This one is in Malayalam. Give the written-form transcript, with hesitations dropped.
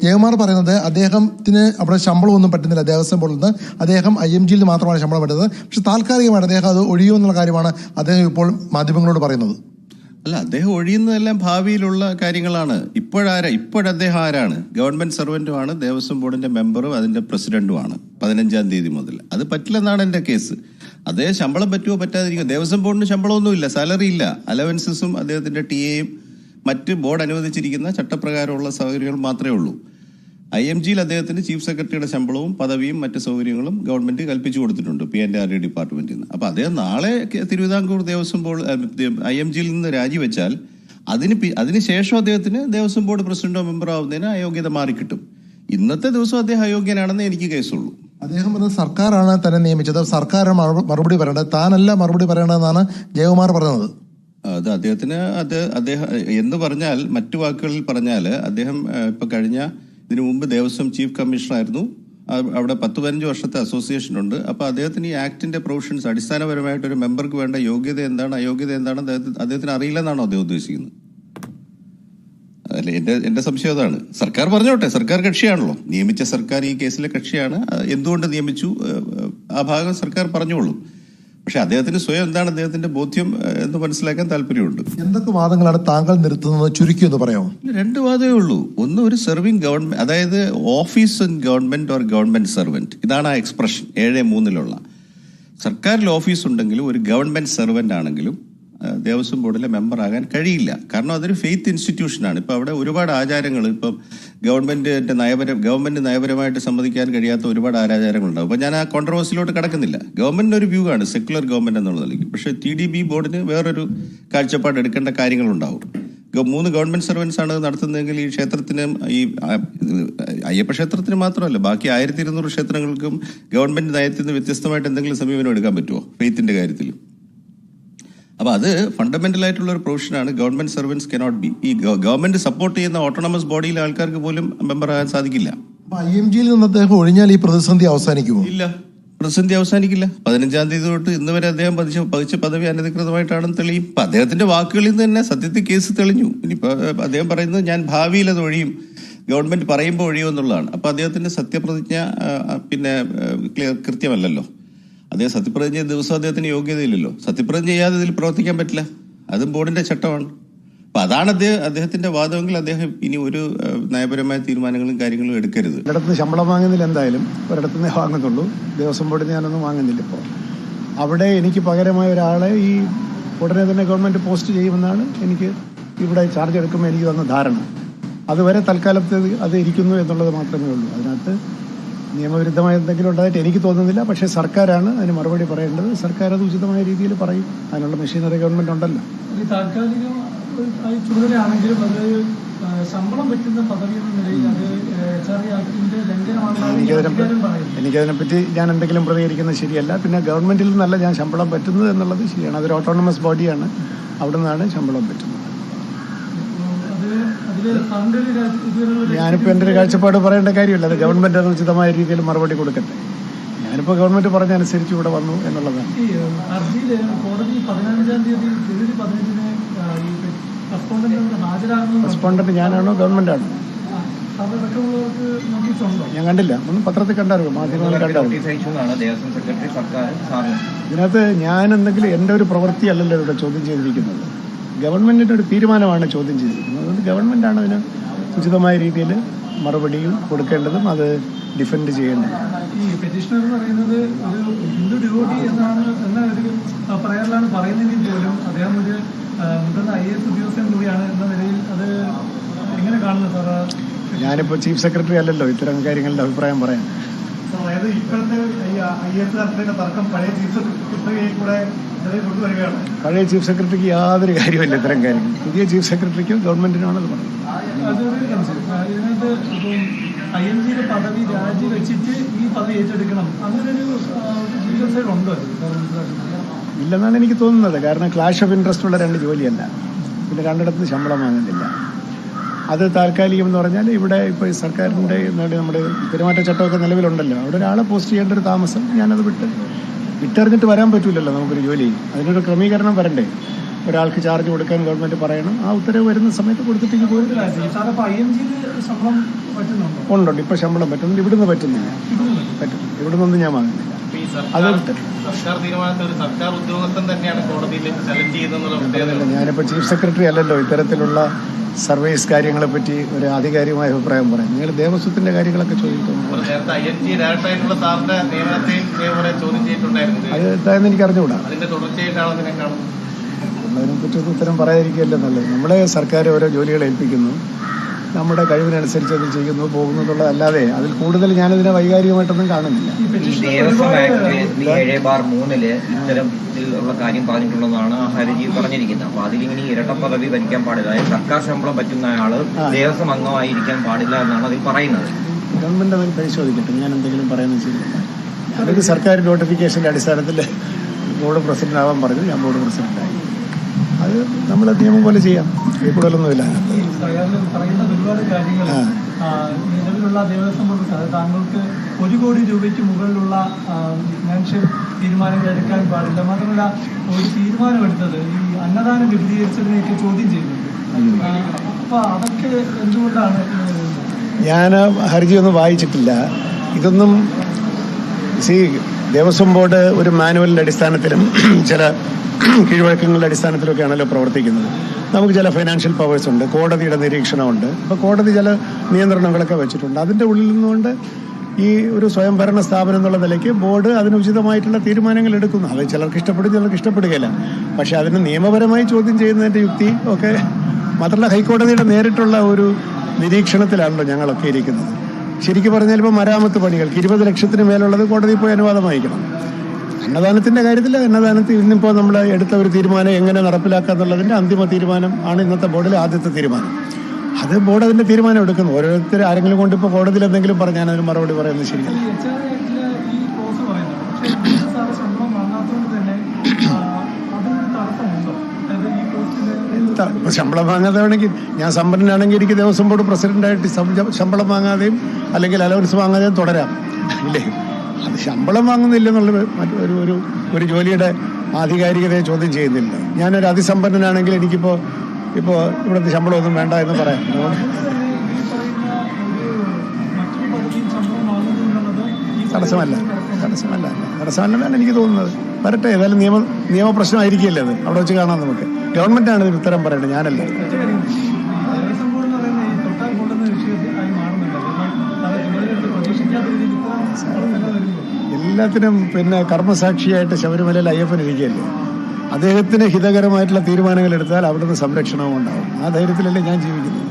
ജയകുമാർ പറയുന്നത് അദ്ദേഹത്തിന് അവിടെ ശമ്പളമൊന്നും പറ്റുന്നില്ല ദേവസ്വം ബോർഡിൽ നിന്ന്, അദ്ദേഹം IMGയിൽ മാത്രമാണ് ശമ്പളം പറ്റുന്നത്. പക്ഷെ താൽക്കാലികമായിട്ട് അദ്ദേഹം അത് ഒഴിയുമെന്നുള്ള കാര്യമാണ് അദ്ദേഹം ഇപ്പോൾ മാധ്യമങ്ങളോട് പറയുന്നത്. അല്ല, അദ്ദേഹം ഒഴിയുന്നതെല്ലാം ഭാവിയിലുള്ള കാര്യങ്ങളാണ്. ഇപ്പോഴദ്ദേഹം ആരാണ്? ഗവൺമെന്റ് സർവന്റുമാണ്, ദേവസ്വം ബോർഡിന്റെ മെമ്പറും അതിന്റെ പ്രസിഡന്റുമാണ് 15-ാം തീയതി മുതൽ. അത് പറ്റില്ലെന്നാണ് എൻ്റെ കേസ്. അദ്ദേഹം ശമ്പളം പറ്റുമോ പറ്റാതിരിക്കുമോ? ദേവസ്വം ബോർഡിന് ശമ്പളമൊന്നുമില്ല, സാലറി ഇല്ല. അലവൻസസും അദ്ദേഹത്തിന്റെ TA-യും മറ്റ് ബോർഡ് അനുവദിച്ചിരിക്കുന്ന ചട്ടപ്രകാരമുള്ള സൗകര്യങ്ങൾ മാത്രമേ ഉള്ളൂ. IMGയിൽ അദ്ദേഹത്തിന് ചീഫ് സെക്രട്ടറിയുടെ ശമ്പളവും പദവിയും മറ്റ് സൗകര്യങ്ങളും ഗവൺമെന്റ് കൽപ്പിച്ചു കൊടുത്തിട്ടുണ്ട് PNRD ഡിപ്പാർട്ട്മെന്റിൽ നിന്ന്. അപ്പൊ അദ്ദേഹം നാളെ തിരുവിതാംകൂർ ദേവസ്വം ബോർഡ് IMGയിൽ നിന്ന് രാജിവെച്ചാൽ അതിനുശേഷം അദ്ദേഹത്തിന് ദേവസ്വം ബോർഡ് പ്രസിഡന്റോ മെമ്പറോ ആവുന്നതിന് അയോഗ്യത മാറിക്കിട്ടും. ഇന്നത്തെ ദിവസം അദ്ദേഹം അയോഗ്യനാണെന്ന് എനിക്ക് കേസുള്ളൂ. അദ്ദേഹം പറഞ്ഞത് സർക്കാരാണ് തന്നെ നിയമിച്ചത്, സർക്കാരാണ് മറുപടി പറയേണ്ടത്, താനല്ല മറുപടി പറയേണ്ടതെന്നാണ് ജയകുമാർ പറഞ്ഞത്. അത് അദ്ദേഹം എന്ന് പറഞ്ഞാൽ, മറ്റു വാക്കുകളിൽ പറഞ്ഞാൽ, അദ്ദേഹം ഇതിനു മുമ്പ് ദേവസ്വം ചീഫ് കമ്മീഷണറായിരുന്നു. അവിടെ 10-15 വർഷത്തെ അസോസിയേഷൻ ഉണ്ട്. അപ്പോൾ അദ്ദേഹത്തിന് ഈ ആക്ടിന്റെ പ്രൊവിഷൻസ്, അടിസ്ഥാനപരമായിട്ട് ഒരു മെമ്പർക്ക് വേണ്ട യോഗ്യത എന്താണ് അയോഗ്യത എന്താണ് അദ്ദേഹത്തിന് അറിയില്ലെന്നാണോ അദ്ദേഹം ഉദ്ദേശിക്കുന്നത്? അല്ല, എന്റെ സംശയം അതാണ്. സർക്കാർ പറഞ്ഞോട്ടെ, സർക്കാർ കക്ഷിയാണല്ലോ, നിയമിച്ച സർക്കാർ ഈ കേസിലെ കക്ഷിയാണ്. എന്തുകൊണ്ട് നിയമിച്ചു ആ ഭാഗം സർക്കാർ പറഞ്ഞോളൂ. പക്ഷെ അദ്ദേഹത്തിന് സ്വയം എന്താണ് അദ്ദേഹത്തിന്റെ ബോധ്യം എന്ന് മനസ്സിലാക്കാൻ താല്പര്യമുണ്ട്. എന്തൊക്കെ വാദങ്ങളാണ് താങ്കൾ നിർത്തുന്നത് ചുരുക്കി എന്ന് പറയാമോ? 2 വാദമേ ഉള്ളൂ. ഒന്ന്, ഒരു സെർവിങ് ഗവൺമെന്റ്, അതായത് office in government or government servant, ഇതാണ് ആ എക്സ്പ്രഷൻ 7(3)ലുള്ള. സർക്കാരിൽ ഓഫീസ് ഉണ്ടെങ്കിലും ഒരു ഗവൺമെന്റ് സെർവന്റ് ആണെങ്കിലും ദേവസ്വം ബോർഡിലെ മെമ്പർ ആകാൻ കഴിയില്ല. കാരണം അതൊരു ഫെയ്ത്ത് ഇൻസ്റ്റിറ്റ്യൂഷനാണ്. ഇപ്പൊ അവിടെ ഒരുപാട് ആചാരങ്ങൾ, ഇപ്പം ഗവൺമെന്റ് നയപരമായിട്ട് സമ്മതിക്കാൻ കഴിയാത്ത ഒരുപാട് ആചാരങ്ങളുണ്ടാവും. അപ്പൊ ഞാൻ ആ കോൺട്രവേഴ്സിലോട്ട് കടക്കുന്നില്ല. ഗവൺമെന്റിന് ഒരു വ്യൂ ആണ്, സെക്യുലർ ഗവൺമെന്റ് എന്നുള്ള നിലയ്ക്ക്. പക്ഷെ TDB ബോർഡിന് വേറൊരു കാഴ്ചപ്പാട് എടുക്കേണ്ട കാര്യങ്ങളുണ്ടാവും. 3 ഗവൺമെന്റ് സർവൻസ് ആണ് നടത്തുന്നതെങ്കിൽ ഈ ക്ഷേത്രത്തിന്, ഈ അയ്യപ്പ ക്ഷേത്രത്തിന് മാത്രമല്ല, ബാക്കി 1200 ക്ഷേത്രങ്ങൾക്കും ഗവൺമെന്റ് നയത്തിൽ നിന്ന് വ്യത്യസ്തമായിട്ട് എന്തെങ്കിലും സമീപനം എടുക്കാൻ പറ്റുമോ ഫെയ്ത്തിന്റെ കാര്യത്തിൽ? അപ്പൊ അത് ഫണ്ടമെന്റൽ ആയിട്ടുള്ള ഒരു പ്രൊവിഷനാണ്. Government servants cannot be. ഈ ഗവൺമെന്റ് സപ്പോർട്ട് ചെയ്യുന്ന ഓട്ടോണമസ് ബോഡിയിലെ ആൾക്കാർക്ക് പോലും മെമ്പർ ആകാൻ സാധിക്കില്ല. IMGയിൽ നിന്ന് അദ്ദേഹം ഒഴിഞ്ഞാൽ ഈ പ്രതിസന്ധി അവസാനിക്കുമോ? ഇല്ല, പ്രതിസന്ധി അവസാനിക്കില്ല. 15-ാം തീയതി തൊട്ട് ഇന്ന് വരെ അദ്ദേഹം പതിച്ച പദവി അനധികൃതമായിട്ടാണെന്ന് തെളിയും. ഇപ്പൊ അദ്ദേഹത്തിന്റെ വാക്കുകളിൽ നിന്ന് തന്നെ സത്യത്തിൽ കേസ് തെളിഞ്ഞു. ഇനിയിപ്പോ അദ്ദേഹം പറയുന്നത് ഞാൻ ഭാവിയിൽ അത് ഒഴിയും, ഗവൺമെന്റ് പറയുമ്പോൾ ഒഴിയുമെന്നുള്ളതാണ്. അപ്പൊ അദ്ദേഹത്തിന്റെ സത്യപ്രതിജ്ഞ കൃത്യമല്ലല്ലോ. അദ്ദേഹം സത്യപ്രതിജ്ഞ ദിവസം അദ്ദേഹത്തിന് യോഗ്യതയില്ലല്ലോ. സത്യപ്രതിജ്ഞ ചെയ്യാതെ ഇതിൽ പ്രവർത്തിക്കാൻ പറ്റില്ല, അതും ബോർഡിന്റെ ചട്ടമാണ്. അപ്പൊ അതാണ് അദ്ദേഹത്തിന്റെ വാദമെങ്കിൽ അദ്ദേഹം ഇനി ഒരു നയപരമായ തീരുമാനങ്ങളും കാര്യങ്ങളും എടുക്കരുത്. ഒരിടത്തുനിന്ന് ശമ്പളം വാങ്ങുന്നില്ല, എന്തായാലും ഒരിടത്തുനിന്നേ വാങ്ങുന്നുള്ളൂ. ദേവസ്വം ബോർഡിൽ ഞാനൊന്നും വാങ്ങുന്നില്ല. ഇപ്പോൾ അവിടെ എനിക്ക് പകരമായ ഒരാളെ ഈ ഉടനെ തന്നെ ഗവൺമെന്റ് പോസ്റ്റ് ചെയ്യുമെന്നാണ് എനിക്ക് ഇവിടെ ചാർജ് എടുക്കുമ്പോൾ എനിക്ക് തന്ന ധാരണ. അതുവരെ തൽക്കാലത്ത് അത് ഇരിക്കുന്നു എന്നുള്ളത് മാത്രമേ ഉള്ളൂ. അതിനകത്ത് നിയമവിരുദ്ധമായ എന്തെങ്കിലും ഉണ്ടായിട്ട് എനിക്ക് തോന്നുന്നില്ല. പക്ഷേ സർക്കാരാണ് അതിന് മറുപടി പറയേണ്ടത്. സർക്കാർ അത് ഉചിതമായ രീതിയിൽ പറയും. അതിനുള്ള മെഷീനറി ഗവൺമെന്റ് ഉണ്ടല്ലോ. ചുമതലയാണെങ്കിലും അത് ശമ്പളം പറ്റുന്ന പദവി എന്ന നിലയിൽ അത് ആക്ടിന്റെ ലംഘനമാണ്. എനിക്കതിനെപ്പറ്റി ഞാൻ എന്തെങ്കിലും പ്രതികരിക്കുന്നത് ശരിയല്ല. പിന്നെ ഗവൺമെന്റിൽ നിന്നല്ല ഞാൻ ശമ്പളം പറ്റുന്നത് എന്നുള്ളത് ശരിയാണ്. അതൊരു ഓട്ടോണമസ് ബോഡിയാണ്, അവിടെ നിന്നാണ് ശമ്പളം പറ്റുന്നത്. ഞാനിപ്പോൾ എൻ്റെ ഒരു കാഴ്ചപ്പാട് പറയേണ്ട കാര്യമില്ല. അത് ഗവൺമെന്റ് അത് ഉചിതമായ രീതിയിൽ മറുപടി കൊടുക്കട്ടെ. ഞാനിപ്പോൾ ഗവൺമെന്റ് പറഞ്ഞ അനുസരിച്ച് ഇവിടെ വന്നു എന്നുള്ളതാണ്. റെസ്പോണ്ടന്റ് ഞാനാണോ ഗവൺമെന്റ് ആണോ? ഞാൻ കണ്ടില്ല, ഒന്നും പത്രത്തിൽ കണ്ടായിരുന്നു, മാധ്യമങ്ങളിൽ കണ്ടായിരുന്നു. ഇതിനകത്ത് ഞാൻ എന്തെങ്കിലും എൻ്റെ ഒരു പ്രവൃത്തി അല്ലല്ലോ ഇവിടെ ചോദ്യം ചെയ്തിരിക്കുന്നത്. ഗവൺമെന്റിന്റെ ഒരു തീരുമാനമാണ് ചോദ്യം ചെയ്തിരിക്കുന്നത്. അതുകൊണ്ട് ഗവൺമെന്റാണ് അതിന് ഉചിതമായ രീതിയിൽ മറുപടിയും കൊടുക്കേണ്ടതും അത് ഡിഫെൻഡ് ചെയ്യേണ്ടതും. ഈ പെറ്റീഷണർ എന്ന് പറയുന്നത് ഒരു ഹിന്ദു ഡിവോട്ടി എന്ന ഒരു പ്രയറിലാണ് പറയുന്നതെങ്കിൽ പോലും അദ്ദേഹം ഒരു മുതിർന്ന IAS ഉദ്യോഗസ്ഥൻ കൂടിയാണ് എന്ന നിലയിൽ അത് എങ്ങനെ കാണുന്നു സാർ? ഞാനിപ്പോൾ ചീഫ് സെക്രട്ടറി അല്ലല്ലോ ഇത്തരം കാര്യങ്ങളുടെ അഭിപ്രായം പറയാൻ. അതായത് ഇപ്പോഴത്തെ IAS തർക്കം പഴയ ചീഫ് സെക്രട്ടറിയെ കൂടെ പഴയ ചീഫ് സെക്രട്ടറിക്ക് യാതൊരു കാര്യമില്ല ഇത്തരം കാര്യങ്ങൾ. പുതിയ ചീഫ് സെക്രട്ടറിക്കും ഗവൺമെന്റിനാണ് അത് പറയുന്നത്. IMGയുടെ പദവി രാജിവെച്ചിട്ട് ഈ പദവി ഏറ്റെടുക്കണം, അങ്ങനൊരു ഉണ്ടോ? ഇല്ലെന്നാണ് എനിക്ക് തോന്നുന്നത്. കാരണം ക്ലാഷ് ഓഫ് ഇൻട്രസ്റ്റ് ഉള്ള 2 ജോലിയല്ല, പിന്നെ 2 ശമ്പളം വാങ്ങുന്നില്ല. അത് താൽക്കാലികം എന്ന് പറഞ്ഞാൽ ഇവിടെ ഇപ്പോൾ സർക്കാരിൻ്റെ നമ്മുടെ പെരുമാറ്റച്ചട്ടമൊക്കെ നിലവിലുണ്ടല്ലോ. അവിടെ ഒരാളെ പോസ്റ്റ് ചെയ്യേണ്ട ഒരു താമസം, ഞാനത് വിട്ടെറിഞ്ഞിട്ട് വരാൻ പറ്റൂലല്ലോ നമുക്കൊരു ജോലി. അതിനൊരു ക്രമീകരണം വരണ്ടേ. ഒരാൾക്ക് ചാർജ് കൊടുക്കാൻ ഗവൺമെൻറ് പറയണം. ആ ഉത്തരവ് വരുന്ന സമയത്ത് കൊടുത്തിട്ടേക്ക് പോയി. ഉണ്ട്. ഇപ്പോൾ ശമ്പളം പറ്റുന്നുണ്ട്. ഇവിടുന്ന് പറ്റുന്നില്ല. ഇവിടുന്നൊന്നും ഞാൻ വാങ്ങുന്നില്ല. അത് ഞാനിപ്പോൾ ചീഫ് സെക്രട്ടറി അല്ലല്ലോ ഇത്തരത്തിലുള്ള സർവീസ് കാര്യങ്ങളെപ്പറ്റി ഒരു ആധികാരികമായ അഭിപ്രായം പറയാം. നിങ്ങൾ ദേവസ്വത്തിന്റെ കാര്യങ്ങളൊക്കെ ചോദിക്കുന്നു. അത് എന്തായെന്ന് എനിക്ക് അറിഞ്ഞുകൂടാ. അതിനെപ്പറ്റി ഉത്തരം പറയാതിരിക്കുകയല്ലേ നല്ലത്. നമ്മളെ സർക്കാർ ഓരോ ജോലികൾ ഏൽപ്പിക്കുന്നു, നമ്മുടെ കഴിവിനനുസരിച്ച് അത് ചെയ്യുന്നു, പോകുന്നു എന്നുള്ളതല്ലാതെ അതിൽ കൂടുതൽ ഞാനതിനെ വൈകാരികമായിട്ടൊന്നും കാണുന്നില്ല. ദേവസ്വം ആക്ട് 7/3 ഇത്തരത്തിലുള്ള കാര്യം പറഞ്ഞിട്ടുള്ളതാണ് ഹർജി പറഞ്ഞിരിക്കുന്നത്. അപ്പൊ അതിലിങ്ങനെ ഇരട്ട പദവി ഭരിക്കാൻ പാടില്ല, അതായത് സർക്കാർ ശമ്പളം പറ്റുന്ന ആള് ദേവസ്വം അംഗമായിരിക്കാൻ പാടില്ല എന്നാണ് അതിൽ പറയുന്നത്. ഗവൺമെന്റ് അതിൽ പരിശോധിക്കട്ടെ. ഞാൻ എന്തെങ്കിലും പറയുന്നത് ശരിയല്ല. അതൊരു സർക്കാർ നോട്ടിഫിക്കേഷന്റെ അടിസ്ഥാനത്തിൽ ബോർഡ് പ്രസിഡന്റ് ആവാൻ പറഞ്ഞു. ഞാൻ ബോർഡ് പ്രസിഡന്റായി. അത് നമ്മൾ നിയമം പോലെ ചെയ്യാം. കൂടുതലൊന്നുമില്ല. പറയുന്ന ഒരുപാട് കാര്യങ്ങൾ നിലവിലുള്ള ദേവസ്വം ബോർഡ് താങ്കൾക്ക് 1 കോടി രൂപയ്ക്ക് മുകളിലുള്ള ഫിനാൻഷ്യൽ തീരുമാനങ്ങൾ എടുക്കാൻ പാടില്ല. മാത്രമല്ല ഒരു തീരുമാനമെടുത്തത് ഈ അന്നദാനം വിപുലീകരിച്ചതിനെയൊക്കെ ചോദ്യം ചെയ്യുന്നുണ്ട്. അപ്പൊ അതൊക്കെ എന്തുകൊണ്ടാണ്? ഞാൻ ഹർജിയൊന്നും വായിച്ചിട്ടില്ല. ഇതൊന്നും ദേവസ്വം ബോർഡ് ഒരു മാനുവലിന്റെ അടിസ്ഥാനത്തിലും ചില കീഴ്വഴക്കങ്ങളുടെ അടിസ്ഥാനത്തിലൊക്കെയാണല്ലോ പ്രവർത്തിക്കുന്നത്. നമുക്ക് ചില ഫൈനാൻഷ്യൽ പവേഴ്സ് ഉണ്ട്, കോടതിയുടെ നിരീക്ഷണമുണ്ട്. അപ്പോൾ കോടതി ചില നിയന്ത്രണങ്ങളൊക്കെ വെച്ചിട്ടുണ്ട്. അതിൻ്റെ ഉള്ളിൽ നിന്നുകൊണ്ട് ഈ ഒരു സ്വയംഭരണ സ്ഥാപനം എന്നുള്ള നിലയ്ക്ക് ബോർഡ് അതിന് ഉചിതമായിട്ടുള്ള തീരുമാനങ്ങൾ എടുക്കുന്നു. അത് ചിലർക്ക് ഇഷ്ടപ്പെടും, ചിലർക്ക് ഇഷ്ടപ്പെടുകയില്ല. പക്ഷെ അതിന് നിയമപരമായി ചോദ്യം ചെയ്യുന്നതിൻ്റെ യുക്തി ഒക്കെ മാത്രമല്ല ഹൈക്കോടതിയുടെ നേരിട്ടുള്ള ഒരു നിരീക്ഷണത്തിലാണല്ലോ ഞങ്ങളൊക്കെ ഇരിക്കുന്നത്. ശരിക്കും പറഞ്ഞാൽ ഇപ്പോൾ മരാമത്ത് പണികൾക്ക് 20 ലക്ഷത്തിന് മേലുള്ളത് കോടതിയിൽ പോയി അനുവാദം വാങ്ങിക്കണം. അന്നദാനത്തിൻ്റെ കാര്യത്തിൽ അന്നദാനത്തിൽ ഇന്നിപ്പോൾ നമ്മൾ എടുത്ത ഒരു തീരുമാനം എങ്ങനെ നടപ്പിലാക്കുക എന്നുള്ളതിൻ്റെ അന്തിമ തീരുമാനം ആണ് ഇന്നത്തെ ബോർഡിലെ ആദ്യത്തെ തീരുമാനം. അത് ബോർഡ് അതിൻ്റെ തീരുമാനം എടുക്കുന്നു. ഓരോരുത്തർ ആരെങ്കിലും കൊണ്ട് ഇപ്പോൾ കോടതിയിൽ എന്തെങ്കിലും പറഞ്ഞാൽ അതിന് മറുപടി പറയുന്നത് ശരിയല്ല. ശമ്പളം വാങ്ങാതെയാണെങ്കിൽ ഞാൻ സമ്പന്നനാണെങ്കിൽ എനിക്ക് ദേവസ്വം ബോർഡ് പ്രസിഡന്റായിട്ട് ശമ്പളം വാങ്ങാതെയും അല്ലെങ്കിൽ അലവൻസ് വാങ്ങാതെയും തുടരാം ഇല്ലേ? അത് ശമ്പളം വാങ്ങുന്നില്ലെന്നുള്ളത് ഒരു ജോലിയുടെ ആധികാരികതയെ ചോദ്യം ചെയ്യുന്നില്ല. ഞാനൊരു അതിസമ്പന്നനാണെങ്കിൽ ഇപ്പോൾ ഇവിടുത്തെ ശമ്പളമൊന്നും വേണ്ട എന്ന് പറയാം. തടസ്സമല്ലെന്നാണ് എനിക്ക് തോന്നുന്നത്. വരട്ടെ, ഏതായാലും നിയമപ്രശ്നമായിരിക്കില്ല. അത് അവിടെ വെച്ച് കാണാം. നമുക്ക് ഗവൺമെന്റാണ് ഇതിന് ഉത്തരം പറയേണ്ടത്, ഞാനല്ല. എല്ലാത്തിനും കർമ്മസാക്ഷിയായിട്ട് ശബരിമലയിൽ അയ്യപ്പൻ ഇരിക്കുകയല്ലേ. അദ്ദേഹത്തിന് ഹിതകരമായിട്ടുള്ള തീരുമാനങ്ങൾ എടുത്താൽ അവിടുന്ന് സംരക്ഷണവും ഉണ്ടാവും. ആ ധൈര്യത്തിലല്ലേ ഞാൻ ജീവിക്കുന്നത്.